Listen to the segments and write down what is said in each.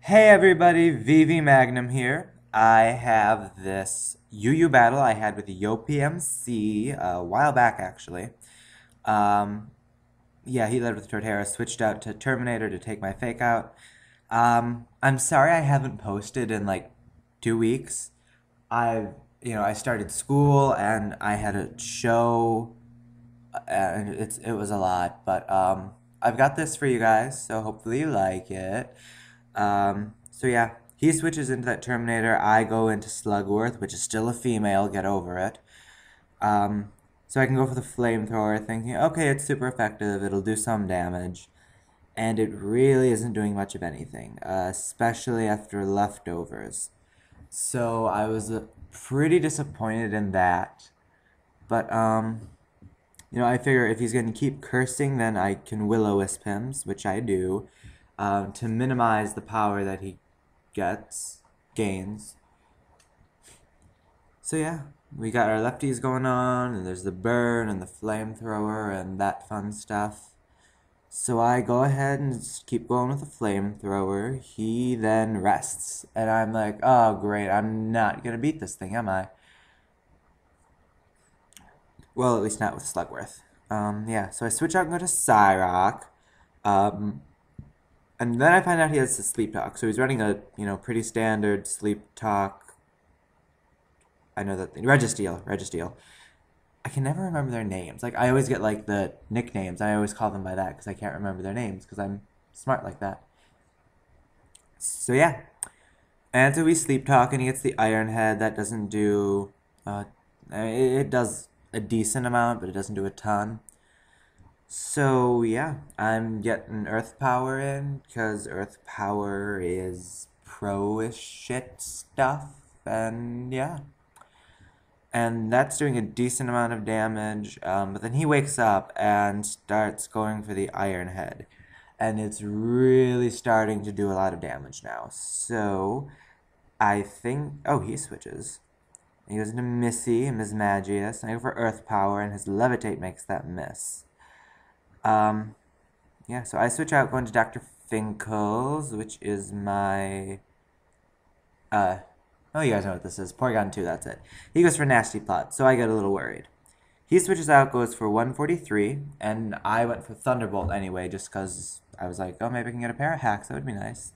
Hey everybody, Magnum here. I have this UU battle I had with YoPMC a while back actually. Um, yeah, he led with Torterra, switched out to Terminator to take my fake out. I'm sorry I haven't posted in like 2 weeks. I started school and I had a show and it was a lot, but I've got this for you guys, so hopefully you like it. So yeah, he switches into that Terminator. I go into Slugworth, which is still a female. Get over it. So I can go for the flamethrower, thinking, okay, it's super effective. It'll do some damage, and it really isn't doing much of anything, especially after leftovers. So I was pretty disappointed in that. But I figure if he's going to keep cursing, then I can Will-O-Wisp him, which I do, to minimize the power that he gains. So yeah, we got our lefties going on, and there's the burn and the flamethrower and that fun stuff. So I go ahead and just keep going with the flamethrower. He then rests, and I'm like, oh great, I'm not gonna beat this thing, am I? Well, at least not with Slugworth. Yeah, so I switch out and go to Cyrock. Um, and then I find out he has a sleep talk. So he's running a, pretty standard sleep talk. I know that thing. Registeel. I can never remember their names. Like, I always get, like, the nicknames. I always call them by that because I can't remember their names because I'm smart like that. So, yeah. And so we sleep talk and he gets the Iron Head. That doesn't do... it does a decent amount, but it doesn't do a ton. So yeah, I'm getting Earth Power in because Earth Power is pro-ish shit stuff, and yeah. And that's doing a decent amount of damage, but then he wakes up and starts going for the Iron Head. And it's really starting to do a lot of damage now. So, I think... Oh, he switches. He goes into Missy and Mismagius, and I go for Earth Power, and his Levitate makes that miss. Yeah, so I switch out going to Dr. Finkel's, which is my, oh, you guys know what this is. Porygon 2, that's it. He goes for Nasty Plot, so I get a little worried. He switches out, goes for 143, and I went for Thunderbolt anyway, just because I was like, oh, maybe I can get a pair of hacks, that would be nice.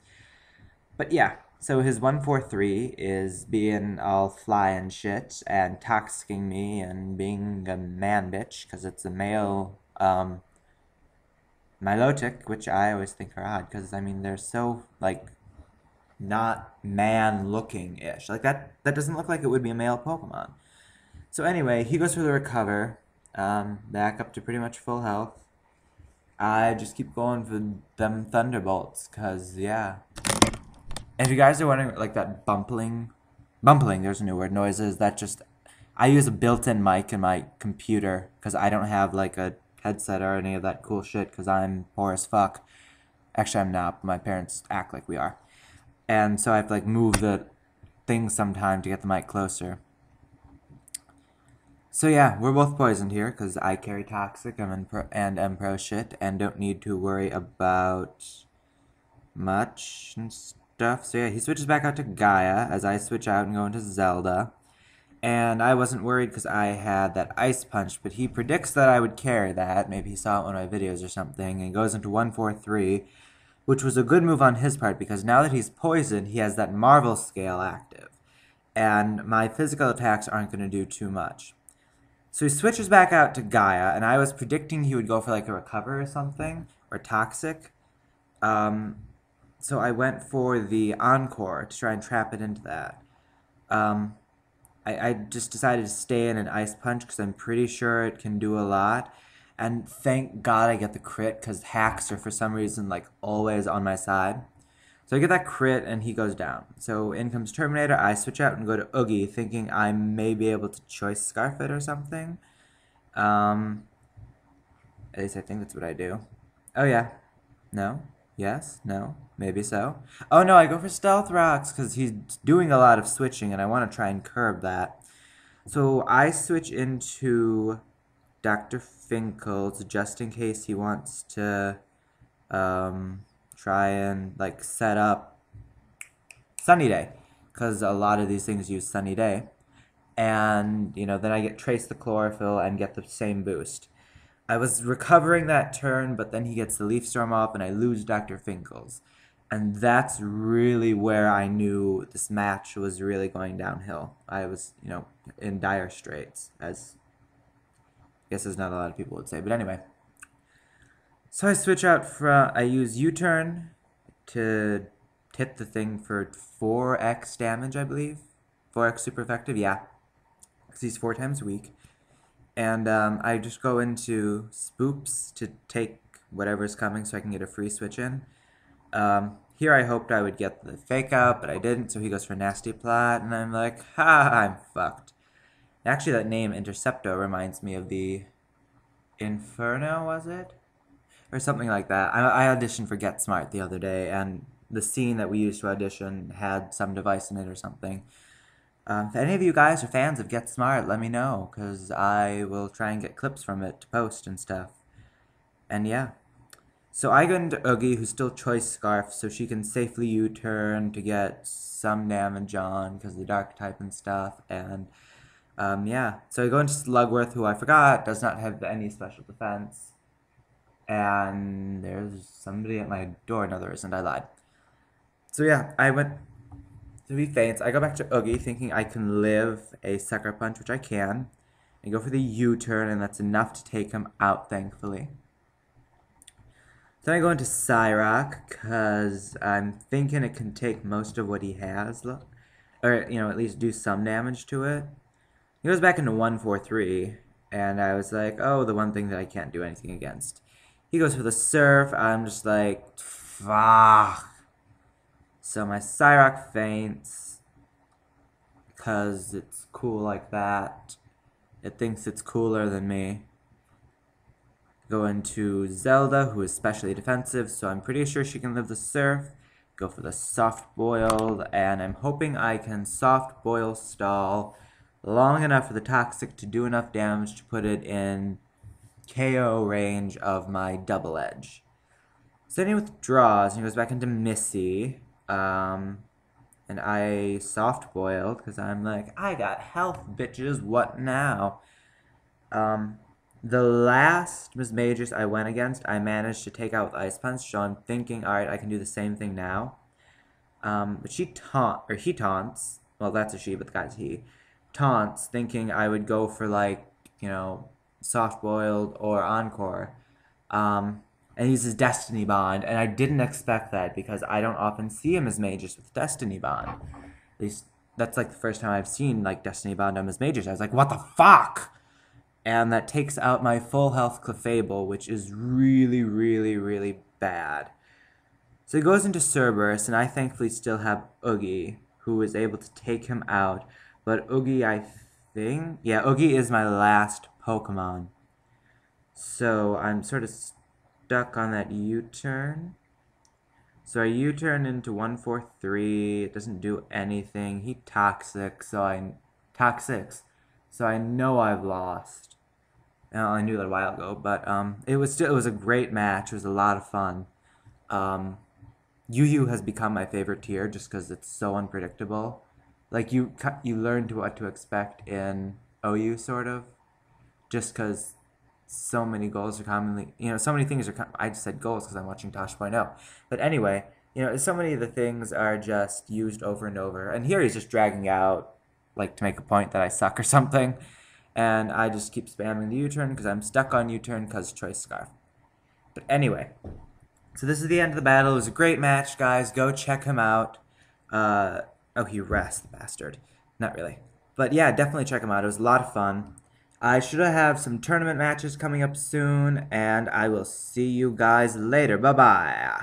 But yeah, so his 143 is being all fly and shit, and toxicking me, and being a man bitch, because it's a male, Milotic, which I always think are odd because I mean they're so like not man looking ish. Like that doesn't look like it would be a male Pokemon. So anyway, he goes for the recover, back up to pretty much full health. I just keep going for them Thunderbolts, cause yeah. And if you guys are wondering like that bumpling, there's a new word, noises, that just I use a built-in mic in my computer because I don't have like a headset or any of that cool shit because I'm poor as fuck. Actually, I'm not. But my parents act like we are. And so I have to like move the thing sometime to get the mic closer. So yeah, we're both poisoned here because I carry toxic and am pro shit and don't need to worry about much and stuff. So yeah, he switches back out to Gaia as I switch out and go into Zelda. And I wasn't worried because I had that Ice Punch, but he predicts that I would carry that. Maybe he saw it in one of my videos or something, and goes into 143, which was a good move on his part because now that he's poisoned, he has that Marvel scale active. And my physical attacks aren't going to do too much. So he switches back out to Gaia, and I was predicting he would go for like a recover or something, or toxic. Um, so I went for the Encore to try and trap it into that. Um, I just decided to stay in an Ice Punch because I'm pretty sure it can do a lot. And thank God I get the crit because hacks are for some reason like always on my side. So I get that crit and he goes down. So in comes Terminator. I switch out and go to Oogie thinking I may be able to choice Scarf it or something. Um, at least I think that's what I do. Oh yeah. No. Yes. No. Maybe so. Oh no, I go for Stealth Rocks because he's doing a lot of switching and I want to try and curb that. So I switch into Dr. Finkel's just in case he wants to try and like set up Sunny Day, because a lot of these things use Sunny Day. And, you know, then I get Trace the Chlorophyll and get the same boost. I was recovering that turn, but then he gets the Leaf Storm off, and I lose Dr. Finkel's. And that's really where I knew this match was really going downhill. I was, you know, in dire straits, as I guess as not a lot of people would say. But anyway. So I switch out from, I use U-turn to hit the thing for 4x damage, I believe. 4x super effective, yeah. Because he's 4 times weak. And I just go into Spoops to take whatever's coming so I can get a free switch in. Here I hoped I would get the fake out, but I didn't, so he goes for Nasty Plot, and I'm like, ha, I'm fucked. Actually, that name, Intercepto, reminds me of the Inferno, was it? Or something like that. I auditioned for Get Smart the other day, and the scene that we used to audition had some device in it or something. If any of you guys are fans of Get Smart, let me know, because I will try and get clips from it to post and stuff. And yeah. So I go into Oogie, who's still Choice Scarf, so she can safely U-turn to get some damage on, because of the Dark type and stuff, and yeah. So I go into Slugworth, who I forgot does not have any special defense. And there's somebody at my door. No, there isn't. I lied. So yeah, I went to be faints. I go back to Oogie thinking I can live a Sucker Punch, which I can. I go for the U-turn, and that's enough to take him out, thankfully. Then I go into Cyrock, because I'm thinking it can take most of what he has, or, you know, at least do some damage to it. He goes back into 1-4-3, and I was like, oh, the one thing that I can't do anything against. He goes for the Surf. I'm just like, fuck. So my Cyrock faints, because it's cool like that. It thinks it's cooler than me. Go into Zelda, who is specially defensive, so I'm pretty sure she can live the Surf. Go for the Soft Boiled, and I'm hoping I can Soft Boil stall long enough for the Toxic to do enough damage to put it in KO range of my Double Edge. So then he withdraws, and he goes back into Missy, and I Soft Boiled, because I'm like, I got health, bitches, what now? The last Miss Majors I went against, I managed to take out with Ice Punch, so I'm thinking, alright, I can do the same thing now. But he taunts, well, that's a she, but the guy's he, taunts, thinking I would go for, like, you know, Soft-boiled or Encore, and uses Destiny Bond, and I didn't expect that, because I don't often see him as Majors with Destiny Bond. At least, that's, like, the first time I've seen, like, Destiny Bond on his Majors. I was like, what the fuck? And that takes out my full health Clefable, which is really, really, really bad. So he goes into Cerberus, and I thankfully still have Oogie, who is able to take him out. But Oogie, I think... yeah, Oogie is my last Pokemon. So I'm sort of stuck on that U-turn. So I U-turn into 1-4-3. It doesn't do anything. He Toxics, so I know I've lost. I knew that a while ago, but it was a great match. It was a lot of fun. Yu has become my favorite tier just because it's so unpredictable. Like you learn what to expect in OU, sort of, just because so many goals are commonly, so many things are. I just said goals because I'm watching Tosh.0, but anyway, so many of the things are just used over and over. And here he's just dragging out, like, to make a point that I suck or something. And I just keep spamming the U-turn because I'm stuck on U-turn because Choice Scarf. But anyway, so this is the end of the battle. It was a great match, guys. Go check him out. Oh, he rests, the bastard. Not really. But yeah, definitely check him out. It was a lot of fun. I should have some tournament matches coming up soon, and I will see you guys later. Bye-bye.